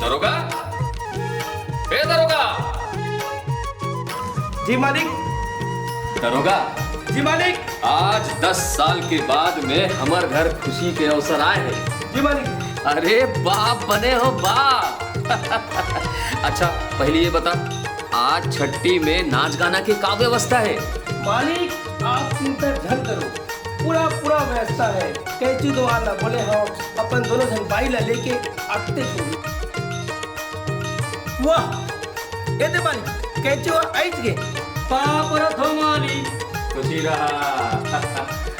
दरोगा, ए दरोगा। जी मालिक। दरोगा जी मालिक। आज 10 साल के बाद में हमार घर खुशी के अवसर आए हैं। जी मालिक। अरे बाप बने हो बाप। अच्छा पहले ये बता, आज छट्टी में नाच गाना की का व्यवस्था है? मालिक आप चिंता झन करो, पूरा पूरा व्यवस्था है। कैची दो वाला बोले हम अपन दोनों जन बाई ला लेके आते हैं। वाह ये दे मालिक, कैची वो आइज गे पाप रथ हो मालिक। खुशी रहा।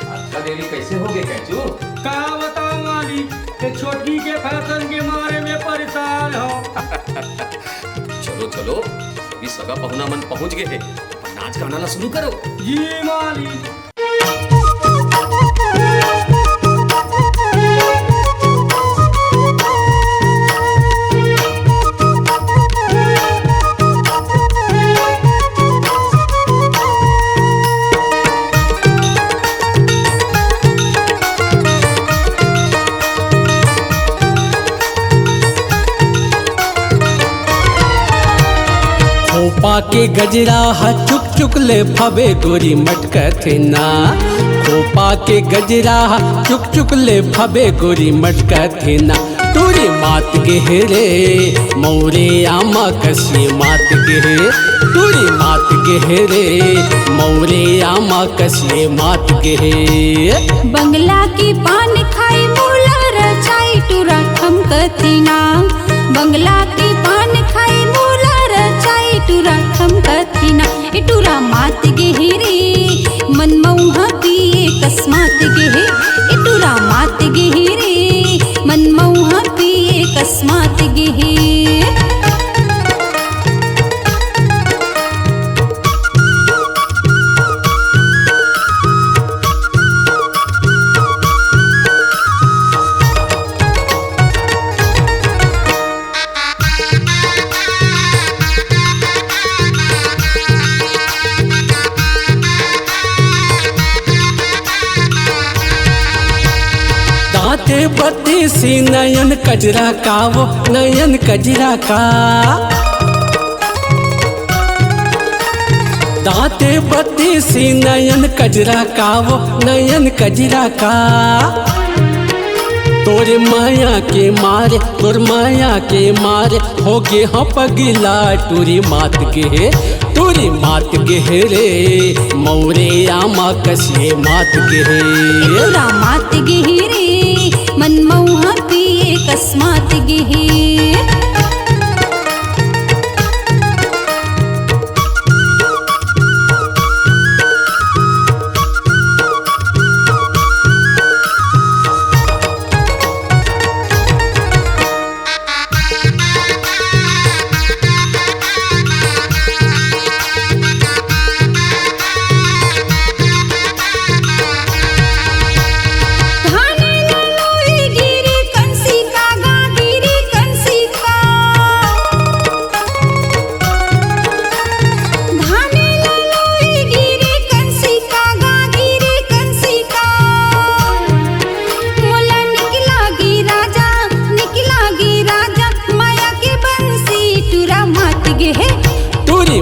अच्छा देवी कैसे हो गए कैचू? का बताओ मालिक, ये छोटी के फैशन के मारे में परेशान हो। चलो चलो, ये सगा पहुना मन पहुंच गए हैं, अपन नाच गाना ला शुरू करो। जी मालिक। खोपा के गजरा हा चुक चुक ले फबे गोरी मटकथे ना। खोपा के गजरा हा चुक चुक ले फबे गोरी मटकथे ना। टूरी मात गेहरे मौरे आमा कसी मात गेहे। टूरी मात गेहरे मौरे आमा कसी मात गेहे। बंगला की पान खाई मूला रचाई टूरा हम कथीना। बंगला की पान खाई मूला रचाई टूरा हम कथीना। इटूरा मात गेहिरे मन मऊहा पिए कस्मात गेहे। इटूरा मात गेहिरे मन मऊहा पिए कस्मात गेहे। दांते बत्ती सी नयन कजरा का वो नयन कजरा का। दांते बत्ती सी नयन कजरा का वो नयन कजरा का। तोरे माया के मारे तोर माया के मारे हो गे हाँ पगला टूरी मात के। टूरी मात गेहरे मौरे आमा कसे मात गेहे। इटूरा मात गेहिरे मन मऊहा पिए कस्मात गेहे।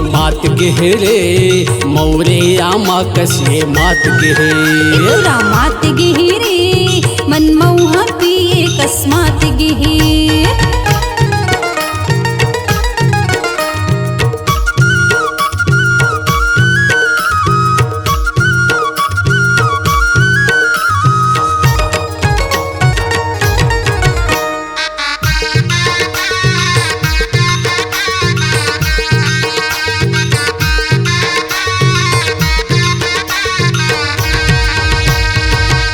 मात गेहरे मौरे आमा कसे मात गेहे। इटूरा मात गेहिरे मन मऊहा पिए कस्मात गेहे।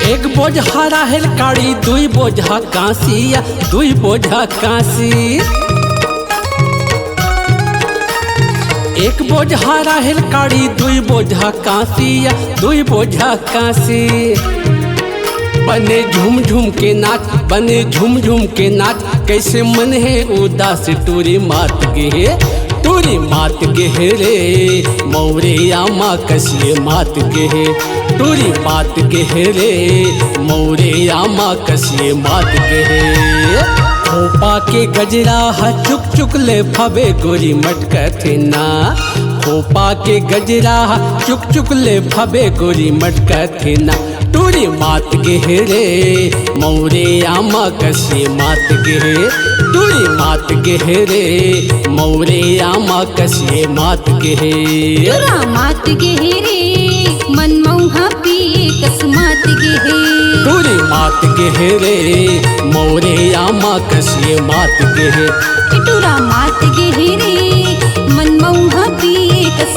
एक बोझा राहेल काड़ी दुई बोझा कांसिया दुई बोझा कांसी। एक बोझा राहेल काड़ी दुई बोझा कांसिया दुई बोझा कांसी। बने झूम झूम के नाच बने झूम झूम के नाच कैसे मन है उदास टूरी मात गे। टूरी मात गेहरे मौरे आमा कसे मात गेहे। टूरी मात गेहरे मौरे आमा कसे मात गेहे। खोपा के गजरा हा चुक चुक ले फबे गोरी मटकथे ना। खोपा के गजरा हा चुक चुक ले फबे गोरी मटकथे ना। टूरी मात गेहरे मौरे आमा कसे मात गेहे। टूरी मात गेहरे मौरे आमा कसे मात गेहे। टुरा मात गेहरे मनमोहा पिए कस मात गेहे। टूरी मात गेहरे मौरे आमा कसे मात गेहे। टुरा मात गेहरे मनमोहा पिए कस